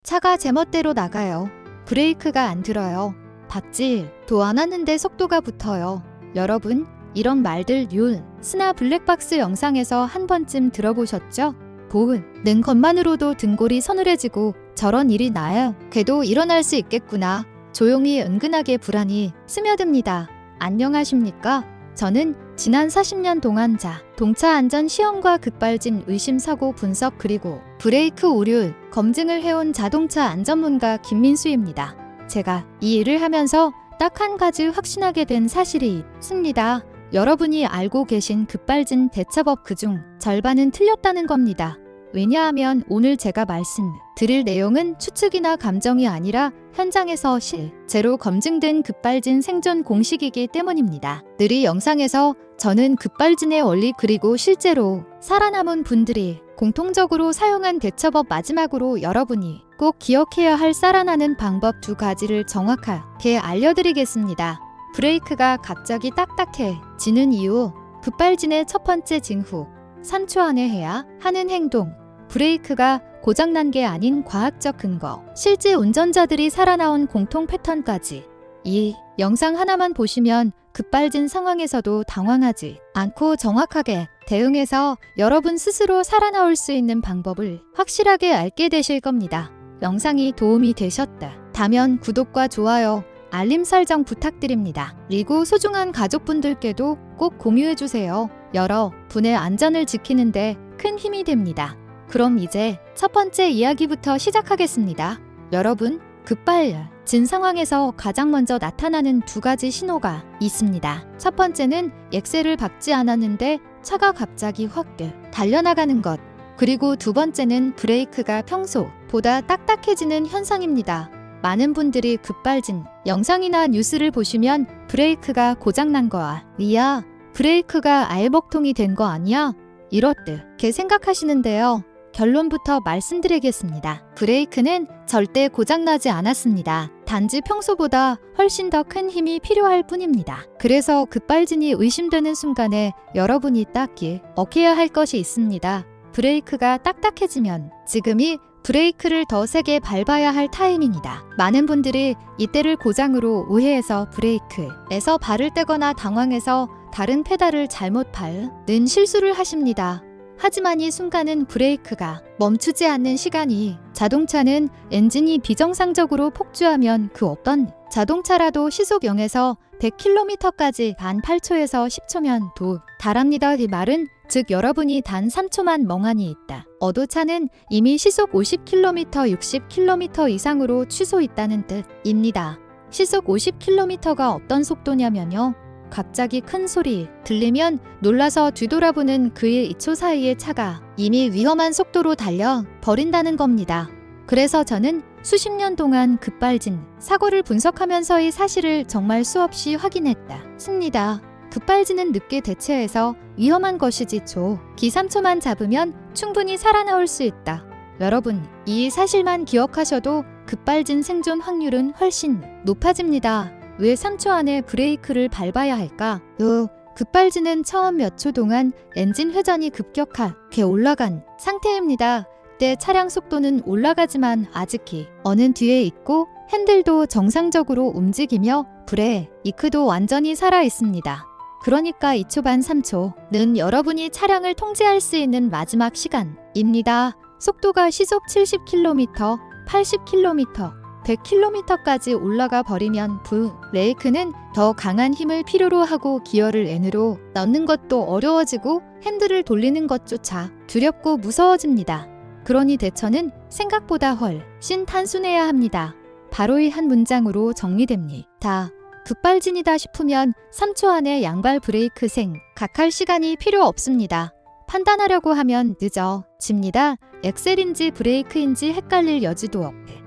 차가 제멋대로 나가요. 브레이크가 안 들어요. 박질, 도 안 왔는데 속도가 붙어요. 여러분, 이런 말들 스나 블랙박스 영상에서 한 번쯤 들어보셨죠? 보는 것만으로도 등골이 서늘해지고 저런 일이 나야 걔도 일어날 수 있겠구나. 조용히 은근하게 불안이 스며듭니다. 안녕하십니까? 저는 지난 40년 동안 자동차 안전 시험과 급발진 의심 사고 분석 그리고 브레이크 오류 검증을 해온 자동차 안전문가 김민수입니다. 제가 이 일을 하면서 딱 한 가지 확신하게 된 사실이 있습니다. 여러분이 알고 계신 급발진 대처법 그중 절반은 틀렸다는 겁니다. 왜냐하면 오늘 제가 말씀드릴 내용은 추측이나 감정이 아니라 현장에서 실제로 검증된 급발진 생존 공식이기 때문입니다. 늘 이 영상에서 저는 급발진의 원리 그리고 실제로 살아남은 분들이 공통적으로 사용한 대처법 마지막으로 여러분이 꼭 기억해야 할 살아나는 방법 두 가지를 정확하게 알려드리겠습니다. 브레이크가 갑자기 딱딱해지는 이유, 급발진의 첫 번째 징후, 3초 안에 해야 하는 행동, 브레이크가 고장난 게 아닌 과학적 근거, 실제 운전자들이 살아나온 공통 패턴까지. 이 영상 하나만 보시면 급발진 상황에서도 당황하지 않고 정확하게 대응해서 여러분 스스로 살아나올 수 있는 방법을 확실하게 알게 되실 겁니다. 영상이 도움이 되셨다면 구독과 좋아요, 알림 설정 부탁드립니다. 그리고 소중한 가족분들께도 꼭 공유해주세요. 여러분의 안전을 지키는데 큰 힘이 됩니다. 그럼 이제 첫 번째 이야기부터 시작하겠습니다. 여러분, 급발진 상황에서 가장 먼저 나타나는 두 가지 신호가 있습니다. 첫 번째는 엑셀을 밟지 않았는데 차가 갑자기 확 달려나가는 것. 그리고 두 번째는 브레이크가 평소보다 딱딱해지는 현상입니다. 많은 분들이 급발진 영상이나 뉴스를 보시면 브레이크가 고장난 거야. 리아, 브레이크가 알먹통이 된 거 아니야? 이렇게 생각하시는데요. 결론부터 말씀드리겠습니다. 브레이크는 절대 고장나지 않았습니다. 단지 평소보다 훨씬 더 큰 힘이 필요할 뿐입니다. 그래서 급발진이 의심되는 순간에 여러분이 딱 기억해야 할 것이 있습니다. 브레이크가 딱딱해지면 지금이 브레이크를 더 세게 밟아야 할 타이밍이다. 많은 분들이 이때를 고장으로 오해해서 브레이크에서 발을 떼거나 당황해서 다른 페달을 잘못 밟는 실수를 하십니다. 하지만 이 순간은 브레이크가 멈추지 않는 시간이, 자동차는 엔진이 비정상적으로 폭주하면 그 어떤 자동차라도 시속 0에서 100km까지 단 8초에서 10초면 달합니다. 이 말은 즉 여러분이 단 3초만 멍하니 있다 어도 차는 이미 시속 50km, 60km 이상으로 취소 있다는 뜻입니다. 시속 50km가 어떤 속도냐면요. 갑자기 큰 소리 들리면 놀라서 뒤돌아보는 그의 2초 사이에 차가 이미 위험한 속도로 달려 버린다는 겁니다. 그래서 저는 수십 년 동안 급발진 사고를 분석하면서 이 사실을 정말 수없이 확인했습니다. 급발진은 늦게 대처해서 위험한 것이지 기 3초만 잡으면 충분히 살아나올 수 있다. 여러분, 이 사실만 기억하셔도 급발진 생존 확률은 훨씬 높아집니다. 왜 3초 안에 브레이크를 밟아야 할까? 급발진은 처음 몇 초 동안 엔진 회전이 급격하게 올라간 상태입니다. 때 차량 속도는 올라가지만 아직 어는 뒤에 있고 핸들도 정상적으로 움직이며 브레이크도 완전히 살아 있습니다. 그러니까 2초 반 3초는 여러분이 차량을 통제할 수 있는 마지막 시간입니다. 속도가 시속 70km, 80km, 100km까지 올라가 버리면 브레이크는 더 강한 힘을 필요로 하고 기어를 N으로 넣는 것도 어려워지고 핸들을 돌리는 것조차 두렵고 무서워집니다. 그러니 대처는 생각보다 훨씬 단순해야 합니다. 바로 이 한 문장으로 정리됩니다. 급발진이다 싶으면 3초 안에 양발 브레이크 생각할 시간이 필요 없습니다. 판단하려고 하면 늦어집니다. 엑셀인지 브레이크인지 헷갈릴 여지도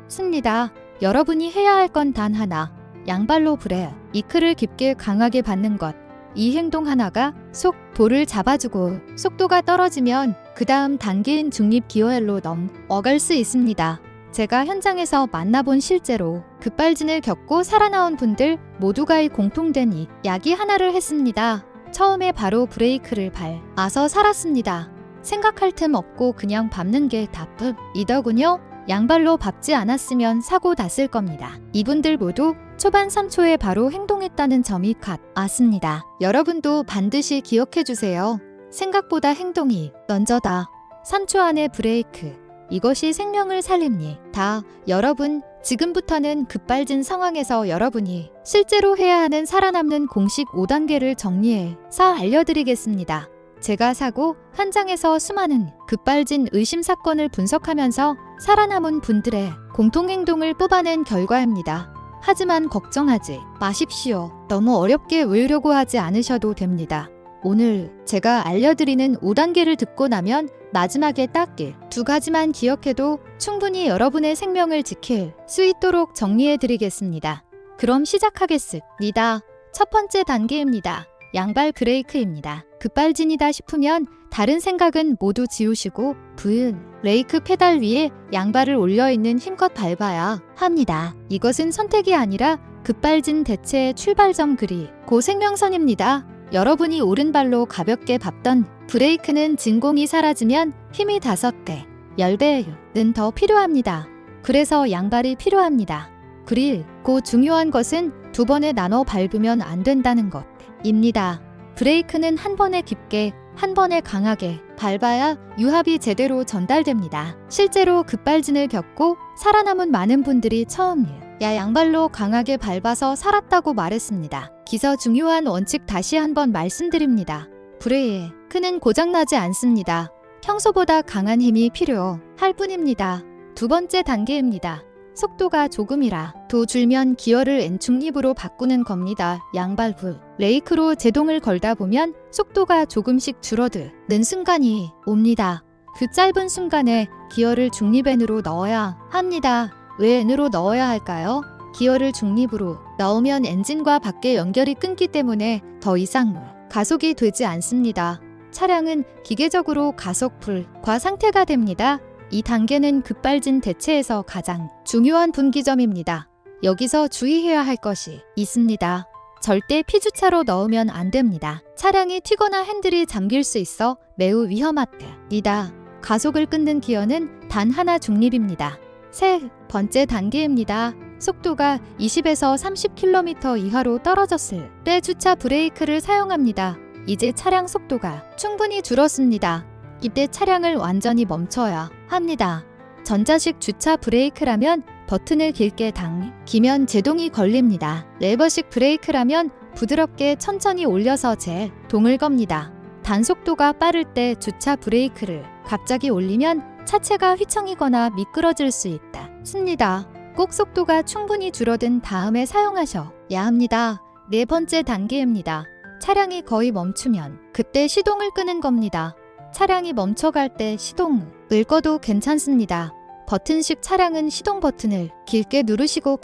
없습니다. 여러분이 해야 할 건 단 하나, 양발로 브레이크를 깊게 강하게 밟는 것. 이 행동 하나가 속도를 잡아주고 속도가 떨어지면 그 다음 단계인 중립 기어엘로 넘어갈 수 있습니다. 제가 현장에서 만나본 실제로 급발진을 겪고 살아나온 분들 모두가 이 공통된 이야기 하나를 했습니다. 처음에 바로 브레이크를 밟아서 살았습니다. 생각할 틈 없고 그냥 밟는 게 답이더군요. 양발로 밟지 않았으면 사고 났을 겁니다. 이분들 모두 초반 3초에 바로 행동했다는 점이 같았습니다. 여러분도 반드시 기억해주세요. 생각보다 행동이 먼저다. 3초 안에 브레이크. 이것이 생명을 살립니다. 여러분, 지금부터는 급발진 상황에서 여러분이 실제로 해야 하는 살아남는 공식 5단계를 정리해서 알려드리겠습니다. 제가 사고 현장에서 수많은 급발진 의심 사건을 분석하면서 살아남은 분들의 공통행동을 뽑아낸 결과입니다. 하지만 걱정하지 마십시오. 너무 어렵게 외우려고 하지 않으셔도 됩니다. 오늘 제가 알려드리는 5단계를 듣고 나면 마지막에 딱 2가지만 기억해도 충분히 여러분의 생명을 지킬 수 있도록 정리해드리겠습니다. 그럼 시작하겠습니다. 첫 번째 단계입니다. 양발 브레이크입니다. 급발진이다 싶으면 다른 생각은 모두 지우시고 브레이크 페달 위에 양발을 올려있는 힘껏 밟아야 합니다. 이것은 선택이 아니라 급발진 대체의 출발점 그리고 생명선입니다. 여러분이 오른발로 가볍게 밟던 브레이크는 진공이 사라지면 힘이 5배, 10배는 더 필요합니다. 그래서 양발이 필요합니다. 그리고 중요한 것은 2번에 나눠 밟으면 안 된다는 것입니다. 브레이크는 한 번에 깊게, 한 번에 강하게 밟아야 유압이 제대로 전달됩니다. 실제로 급발진을 겪고 살아남은 많은 분들이 처음이야 양발로 강하게 밟아서 살았다고 말했습니다. 기서 중요한 원칙 다시 한번 말씀드립니다. 브레이크는 고장나지 않습니다. 평소보다 강한 힘이 필요할 뿐입니다. 두 번째 단계입니다. 속도가 조금이라도 줄면 기어를 N중립으로 바꾸는 겁니다. 양발 브레이크로 제동을 걸다 보면 속도가 조금씩 줄어드는 순간이 옵니다. 그 짧은 순간에 기어를 중립 N으로 넣어야 합니다. 왜 N으로 넣어야 할까요? 기어를 중립으로 넣으면 엔진과 밖에 연결이 끊기 때문에 더 이상 가속이 되지 않습니다. 차량은 기계적으로 가속 불가 상태가 됩니다. 이 단계는 급발진 대체에서 가장 중요한 분기점입니다. 여기서 주의해야 할 것이 있습니다. 절대 피주차로 넣으면 안 됩니다. 차량이 튀거나 핸들이 잠길 수 있어 매우 위험합니다. 가속을 끊는 기어는 단 하나 중립입니다. 세 번째 단계입니다. 속도가 20에서 30km 이하로 떨어졌을 때 주차 브레이크를 사용합니다. 이제 차량 속도가 충분히 줄었습니다. 이때 차량을 완전히 멈춰야 합니다. 전자식 주차 브레이크라면 버튼을 길게 당기면 제동이 걸립니다. 레버식 브레이크라면 부드럽게 천천히 올려서 제동을 겁니다. 단속도가 빠를 때 주차 브레이크를 갑자기 올리면 차체가 휘청이거나 미끄러질 수 있습니다. 꼭 속도가 충분히 줄어든 다음에 사용하셔야 합니다. 네 번째 단계입니다. 차량이 거의 멈추면 그때 시동을 끄는 겁니다. 차량이 멈춰갈 때 시동을 꺼도 괜찮습니다. 버튼식 차량은 시동 버튼을 길게 누르시고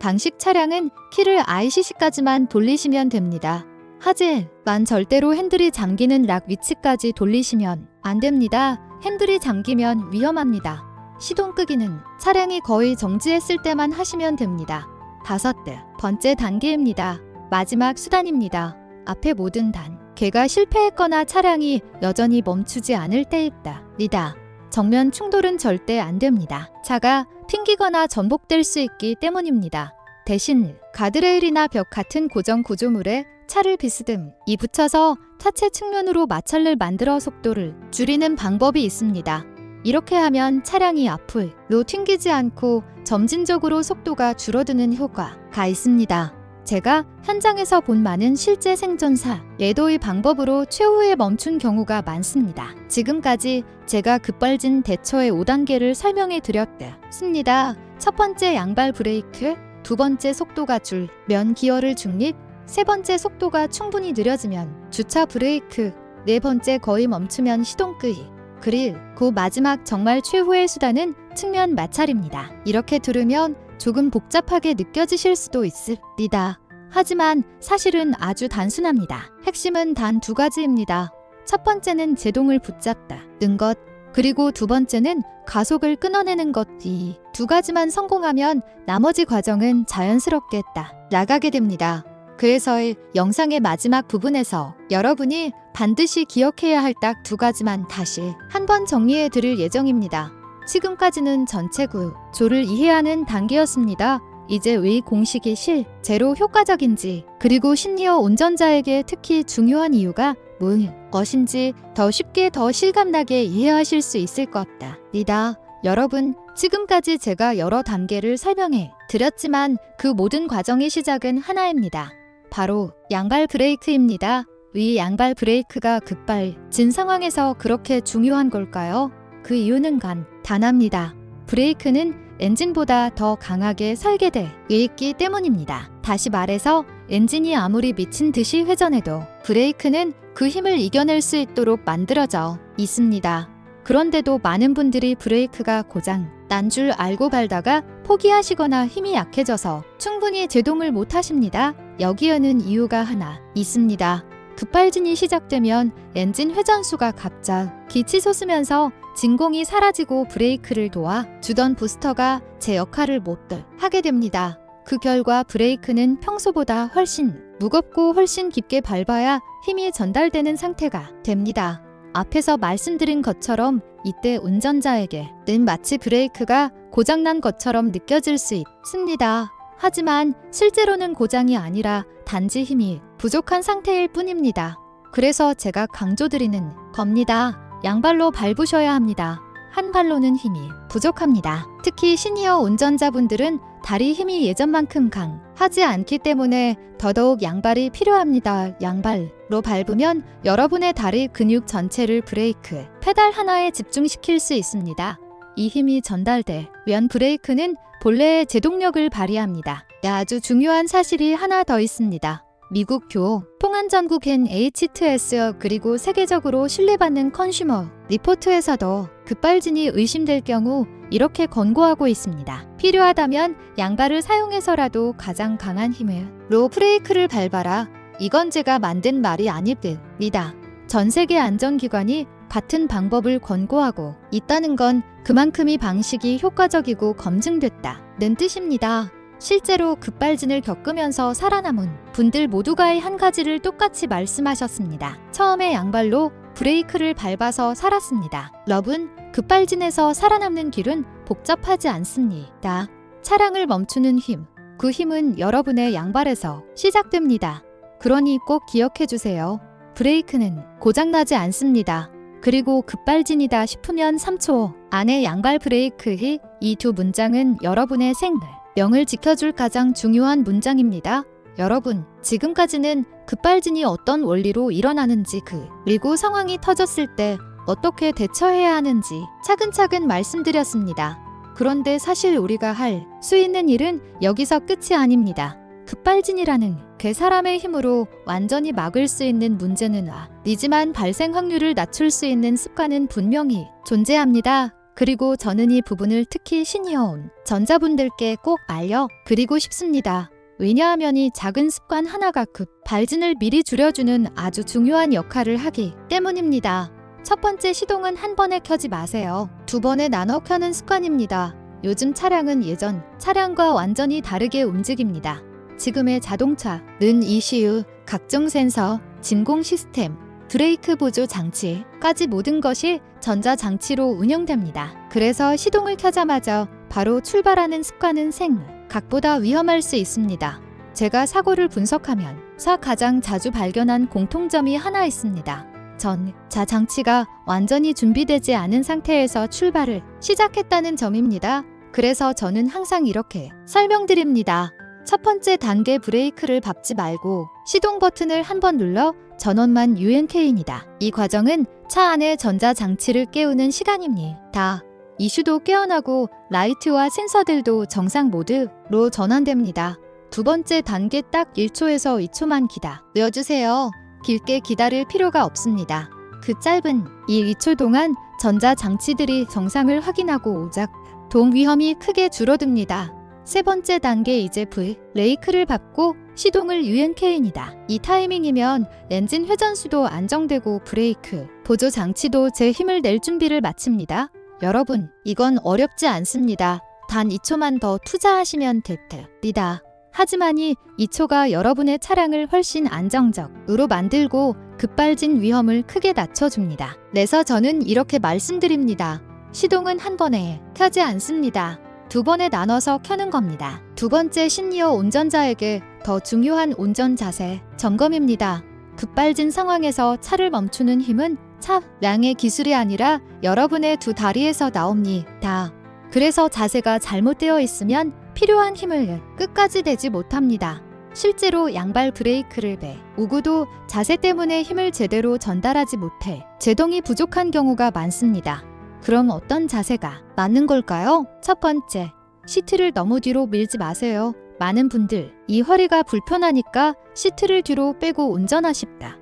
방식 차량은 키를 ICC까지만 돌리시면 됩니다. 하지만 절대로 핸들이 잠기는 락 위치까지 돌리시면 안 됩니다. 핸들이 잠기면 위험합니다. 시동 끄기는 차량이 거의 정지했을 때만 하시면 됩니다. 다섯 번째 단계입니다. 마지막 수단입니다. 앞에 모든 단계가 실패했거나 차량이 여전히 멈추지 않을 때입니다. 정면 충돌은 절대 안 됩니다. 차가 튕기거나 전복될 수 있기 때문입니다. 대신 가드레일이나 벽 같은 고정 구조물에 차를 비스듬히 붙여서 차체 측면으로 마찰을 만들어 속도를 줄이는 방법이 있습니다. 이렇게 하면 차량이 앞으로 튕기지 않고 점진적으로 속도가 줄어드는 효과가 있습니다. 제가 현장에서 본 많은 실제 생존사에도 이 방법으로 최후에 멈춘 경우가 많습니다. 지금까지 제가 급발진 대처의 5단계를 설명해 드렸습니다. 첫 번째 양발 브레이크, 두 번째 속도가 줄면 기어를 중립, 세 번째 속도가 충분히 느려지면 주차 브레이크, 네 번째 거의 멈추면 시동 끄기, 그리고 마지막 정말 최후의 수단은 측면 마찰입니다. 이렇게 들으면 조금 복잡하게 느껴지실 수도 있습니다. 하지만 사실은 아주 단순합니다. 핵심은 단 2가지입니다. 첫 번째는 제동을 붙잡다는 것, 그리고 두 번째는 가속을 끊어내는 것. 이 2가지만 성공하면 나머지 과정은 자연스럽게 나가게 됩니다. 그래서 영상의 마지막 부분에서 여러분이 반드시 기억해야 할 딱 2가지만 다시 한번 정리해 드릴 예정입니다. 지금까지는 전체 구조를 이해하는 단계였습니다. 이제 왜 공식이 실제로 효과적인지, 그리고 시니어 운전자에게 특히 중요한 이유가 무엇인지 더 쉽게 더 실감나게 이해하실 수 있을 겁니다. 여러분, 지금까지 제가 여러 단계를 설명해 드렸지만 그 모든 과정의 시작은 하나입니다. 바로 양발 브레이크입니다. 위 양발 브레이크가 급발진 상황에서 그렇게 중요한 걸까요? 그 이유는 간단합니다. 브레이크는 엔진보다 더 강하게 설계되어 있기 때문입니다. 다시 말해서 엔진이 아무리 미친 듯이 회전해도 브레이크는 그 힘을 이겨낼 수 있도록 만들어져 있습니다. 그런데도 많은 분들이 브레이크가 고장 난 줄 알고 밟다가 포기하시거나 힘이 약해져서 충분히 제동을 못 하십니다. 여기에는 이유가 하나 있습니다. 급발진이 시작되면 엔진 회전수가 갑자기 치솟으면서 진공이 사라지고 브레이크를 도와주던 부스터가 제 역할을 못 하게 됩니다. 그 결과 브레이크는 평소보다 훨씬 무겁고 훨씬 깊게 밟아야 힘이 전달되는 상태가 됩니다. 앞에서 말씀드린 것처럼 이때 운전자에게는 마치 브레이크가 고장난 것처럼 느껴질 수 있습니다. 하지만 실제로는 고장이 아니라 단지 힘이 부족한 상태일 뿐입니다. 그래서 제가 강조드리는 겁니다. 양발로 밟으셔야 합니다. 한 발로는 힘이 부족합니다. 특히 시니어 운전자분들은 다리 힘이 예전만큼 강하지 않기 때문에 더더욱 양발이 필요합니다. 양발로 밟으면 여러분의 다리 근육 전체를 브레이크 페달 하나에 집중시킬 수 있습니다. 이 힘이 전달되면 브레이크는 본래의 제동력을 발휘합니다. 아주 중요한 사실이 하나 더 있습니다. 미국 교통안전국 NHTS 그리고 세계적으로 신뢰받는 컨슈머 리포트에서도 급발진이 의심될 경우 이렇게 권고하고 있습니다. 필요하다면 양발을 사용해서라도 가장 강한 힘으로 브레이크를 밟아라. 이건 제가 만든 말이 아닙니다. 전 세계 안전기관이 같은 방법을 권고하고 있다는 건 그만큼 이 방식이 효과적이고 검증됐다는 뜻입니다. 실제로 급발진을 겪으면서 살아남은 분들 모두가 한 가지를 똑같이 말씀하셨습니다. 처음에 양발로 브레이크를 밟아서 살았습니다. 여러분, 급발진에서 살아남는 길은 복잡하지 않습니다. 차량을 멈추는 힘, 그 힘은 여러분의 양발에서 시작됩니다. 그러니 꼭 기억해 주세요. 브레이크는 고장나지 않습니다. 그리고 급발진이다 싶으면 3초 안에 양발 브레이크 이 두 문장은 여러분의 생명을 지켜줄 가장 중요한 문장입니다. 여러분, 지금까지는 급발진이 어떤 원리로 일어나는지 그리고 상황이 터졌을 때 어떻게 대처해야 하는지 차근차근 말씀드렸습니다. 그런데 사실 우리가 할 수 있는 일은 여기서 끝이 아닙니다. 급발진이라는 그 사람의 힘으로 완전히 막을 수 있는 문제는 아니지만 발생 확률을 낮출 수 있는 습관은 분명히 존재합니다. 그리고 저는 이 부분을 특히 시니어 운전자분들께 꼭 알려드리고 싶습니다. 왜냐하면 이 작은 습관 하나가 급발진을 미리 줄여주는 아주 중요한 역할을 하기 때문입니다. 첫 번째, 시동은 한 번에 켜지 마세요. 두 번에 나눠 켜는 습관입니다. 요즘 차량은 예전 차량과 완전히 다르게 움직입니다. 지금의 자동차는 ECU, 각종 센서, 진공 시스템, 브레이크 보조 장치까지 모든 것이 전자장치로 운영됩니다. 그래서 시동을 켜자마자 바로 출발하는 습관은 생각보다 위험할 수 있습니다. 제가 사고를 분석하면서 가장 자주 발견한 공통점이 하나 있습니다. 전자장치가 완전히 준비되지 않은 상태에서 출발을 시작했다는 점입니다. 그래서 저는 항상 이렇게 설명드립니다. 첫 번째 단계, 브레이크를 밟지 말고 시동 버튼을 한 번 눌러 전원만 UNK입니다. 이 과정은 차 안의 전자장치를 깨우는 시간입니다. ECU도 깨어나고 라이트와 센서들도 정상 모드로 전환됩니다. 두 번째 단계, 딱 1초에서 2초만 기다려주세요. 길게 기다릴 필요가 없습니다. 그 짧은 이 2초 동안 전자장치들이 정상을 확인하고 오작동 위험이 크게 줄어듭니다. 세 번째 단계, 이제 브레이크를 밟고 시동을 UNK입니다. 이 타이밍이면 엔진 회전수도 안정되고 브레이크 보조 장치도 제 힘을 낼 준비를 마칩니다. 여러분, 이건 어렵지 않습니다. 단 2초만 더 투자하시면 됩니다. 하지만 이 2초가 여러분의 차량을 훨씬 안정적으로 만들고 급발진 위험을 크게 낮춰줍니다. 그래서 저는 이렇게 말씀드립니다. 시동은 한 번에 켜지 않습니다. 두 번에 나눠서 켜는 겁니다. 두 번째 시니어 운전자에게 더 중요한 운전 자세 점검입니다. 급발진 상황에서 차를 멈추는 힘은 차량의 기술이 아니라 여러분의 두 다리에서 나옵니다. 그래서 자세가 잘못되어 있으면 필요한 힘을 끝까지 내지 못합니다. 실제로 양발 브레이크를 오고도 자세 때문에 힘을 제대로 전달하지 못해 제동이 부족한 경우가 많습니다. 그럼 어떤 자세가 맞는 걸까요? 첫 번째, 시트를 너무 뒤로 밀지 마세요. 많은 분들 이 허리가 불편하니까 시트를 뒤로 빼고 운전하십니다.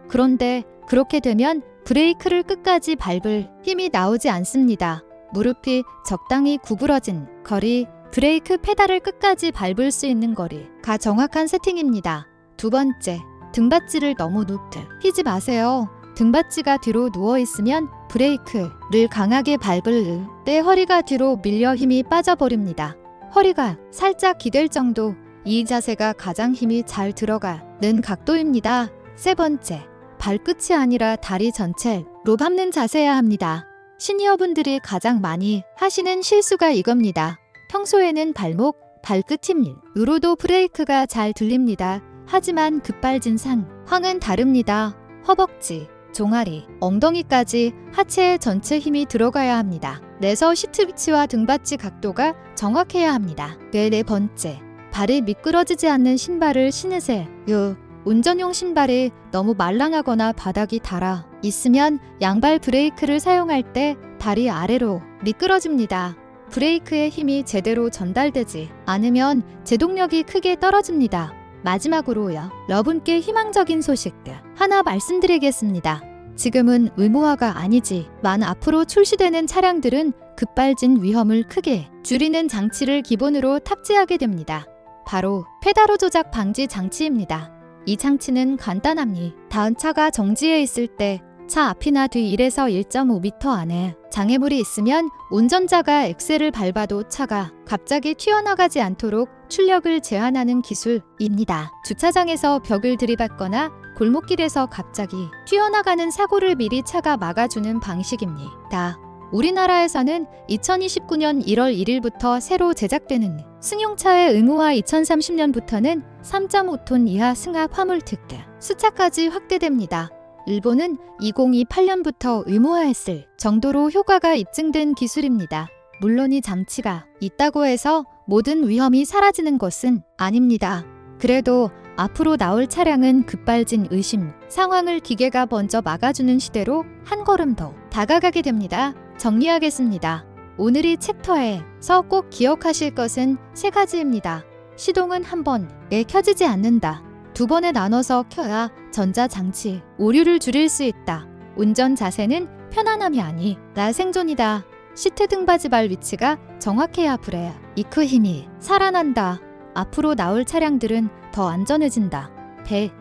그런데 그렇게 되면 브레이크를 끝까지 밟을 힘이 나오지 않습니다. 무릎이 적당히 구부러진 거리, 브레이크 페달을 끝까지 밟을 수 있는 거리가 정확한 세팅입니다. 두 번째, 등받지를 너무 눕히지 마세요. 등받지가 뒤로 누워있으면 브레이크를 강하게 밟을 때 허리가 뒤로 밀려 힘이 빠져버립니다. 허리가 살짝 기댈 정도, 이 자세가 가장 힘이 잘 들어가는 각도입니다. 세 번째, 발끝이 아니라 다리 전체로 밟는 자세야 합니다. 시니어분들이 가장 많이 하시는 실수가 이겁니다. 평소에는 발목, 발끝힘으로도 브레이크가 잘 들립니다. 하지만 급발진 상황은 다릅니다. 허벅지, 종아리, 엉덩이까지 하체의 전체 힘이 들어가야 합니다. 내서 시트 위치와 등받치 각도가 정확해야 합니다. 네 번째, 발이 미끄러지지 않는 신발을 신으세요. 운전용 신발이 너무 말랑하거나 바닥이 닳아 있으면 양발 브레이크를 사용할 때 다리 아래로 미끄러집니다. 브레이크의 힘이 제대로 전달되지 않으면 제동력이 크게 떨어집니다. 마지막으로요, 여러분께 희망적인 소식 하나 말씀드리겠습니다. 지금은 의무화가 아니지만 앞으로 출시되는 차량들은 급발진 위험을 크게 줄이는 장치를 기본으로 탑재하게 됩니다. 바로 페달호 조작 방지 장치입니다. 이 장치는 간단합니다. 차가 정지해 있을 때 차 앞이나 뒤 1에서 1.5m 안에 장애물이 있으면 운전자가 엑셀을 밟아도 차가 갑자기 튀어나가지 않도록 출력을 제한하는 기술입니다. 주차장에서 벽을 들이받거나 골목길에서 갑자기 튀어나가는 사고를 미리 차가 막아주는 방식입니다. 우리나라에서는 2029년 1월 1일부터 새로 제작되는 승용차의 의무화, 2030년부터는 3.5톤 이하 승합 화물 특급 수차까지 확대됩니다. 일본은 2028년부터 의무화했을 정도로 효과가 입증된 기술입니다. 물론 이 장치가 있다고 해서 모든 위험이 사라지는 것은 아닙니다. 그래도 앞으로 나올 차량은 급발진 의심 상황을 기계가 먼저 막아주는 시대로 한 걸음 더 다가가게 됩니다. 정리하겠습니다. 오늘 이 챕터에서 꼭 기억하실 것은 세 가지입니다. 시동은 한 번에 켜지지 않는다. 두 번에 나눠서 켜야 전자장치 오류를 줄일 수 있다. 운전 자세는 편안함이 아니라 생존이다. 시트 등받이 발 위치가 정확해야 브레이크 힘이 살아난다. 앞으로 나올 차량들은 더 안전해진다.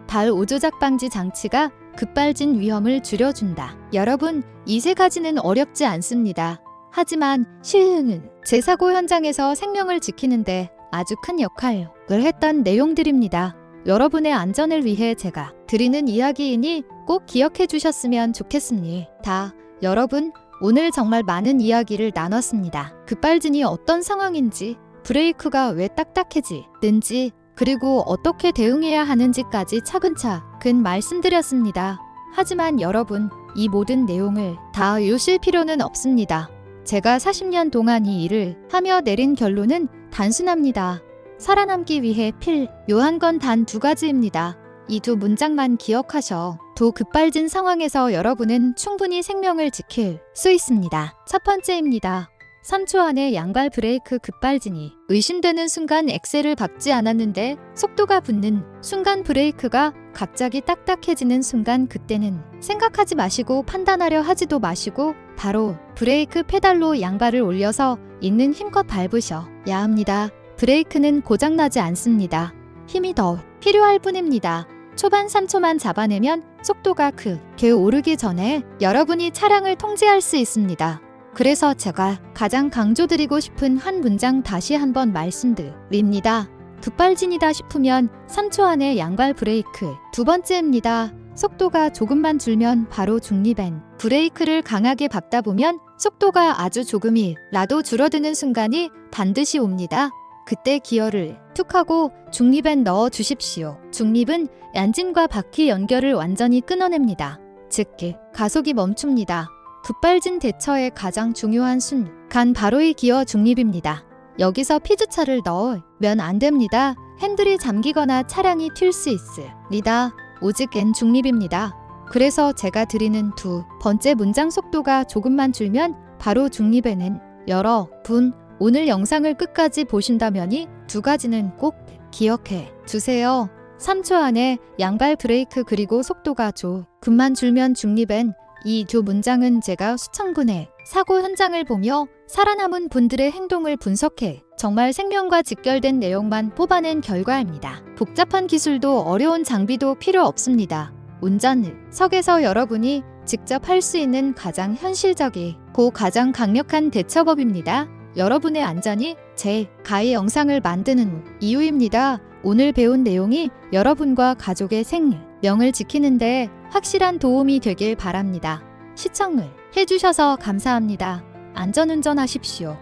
발 오조작 방지 장치가 급발진 위험을 줄여준다. 여러분, 이 세 가지는 어렵지 않습니다. 하지만 실은 재사고 현장에서 생명을 지키는데 아주 큰 역할을 했던 내용들입니다. 여러분의 안전을 위해 제가 드리는 이야기이니 꼭 기억해 주셨으면 좋겠습니다. 여러분, 오늘 정말 많은 이야기를 나눴습니다. 급발진이 어떤 상황인지, 브레이크가 왜 딱딱해지는지, 그리고 어떻게 대응해야 하는지까지 차근차근 말씀드렸습니다. 하지만 여러분, 이 모든 내용을 다 외우실 필요는 없습니다. 제가 40년 동안 이 일을 하며 내린 결론은 단순합니다. 살아남기 위해 필요한 건 단 두 가지입니다. 이 두 문장만 기억하셔 도 급발진 상황에서 여러분은 충분히 생명을 지킬 수 있습니다. 첫 번째입니다. 3초 안에 양발 브레이크 급발진이 의심되는 순간 엑셀을 밟지 않았는데 속도가 붙는 순간 브레이크가 갑자기 딱딱해지는 순간, 그때는 생각하지 마시고 판단하려 하지도 마시고 바로 브레이크 페달로 양발을 올려서 있는 힘껏 밟으셔야 합니다. 브레이크는 고장나지 않습니다. 힘이 더 필요할 뿐입니다. 초반 3초만 잡아내면 속도가 크게 오르기 전에 여러분이 차량을 통제할 수 있습니다. 그래서 제가 가장 강조드리고 싶은 한 문장 다시 한번 말씀드립니다. 급발진이다 싶으면 3초 안에 양발 브레이크. 두 번째입니다. 속도가 조금만 줄면 바로 중립엔 브레이크를 강하게 밟다 보면 속도가 아주 조금이라도 줄어드는 순간이 반드시 옵니다. 그때 기어를 툭 하고 중립엔 넣어 주십시오. 중립은 엔진과 바퀴 연결을 완전히 끊어냅니다. 즉, 가속이 멈춥니다. 급발진 대처의 가장 중요한 순간 바로 이 기어 중립입니다. 여기서 피즈차를 넣으면 안 됩니다. 핸들이 잠기거나 차량이 튈 수 있습니다. 오직 N 중립입니다. 그래서 제가 드리는 두 번째 문장 속도가 조금만 줄면 바로 중립에는 여러분 오늘 영상을 끝까지 보신다면이 두 가지는 꼭 기억해 주세요. 3초 안에 양발 브레이크 그리고 속도가 조금만 줄면 중립엔 이 두 문장은 제가 수천 군의 사고 현장을 보며 살아남은 분들의 행동을 분석해 정말 생명과 직결된 내용만 뽑아낸 결과입니다. 복잡한 기술도 어려운 장비도 필요 없습니다. 운전석에서 여러분이 직접 할 수 있는 가장 현실적이고 가장 강력한 대처법입니다. 여러분의 안전이 제가 이 영상을 만드는 이유입니다. 오늘 배운 내용이 여러분과 가족의 생명을 지키는데 확실한 도움이 되길 바랍니다. 시청을 해주셔서 감사합니다. 안전운전하십시오.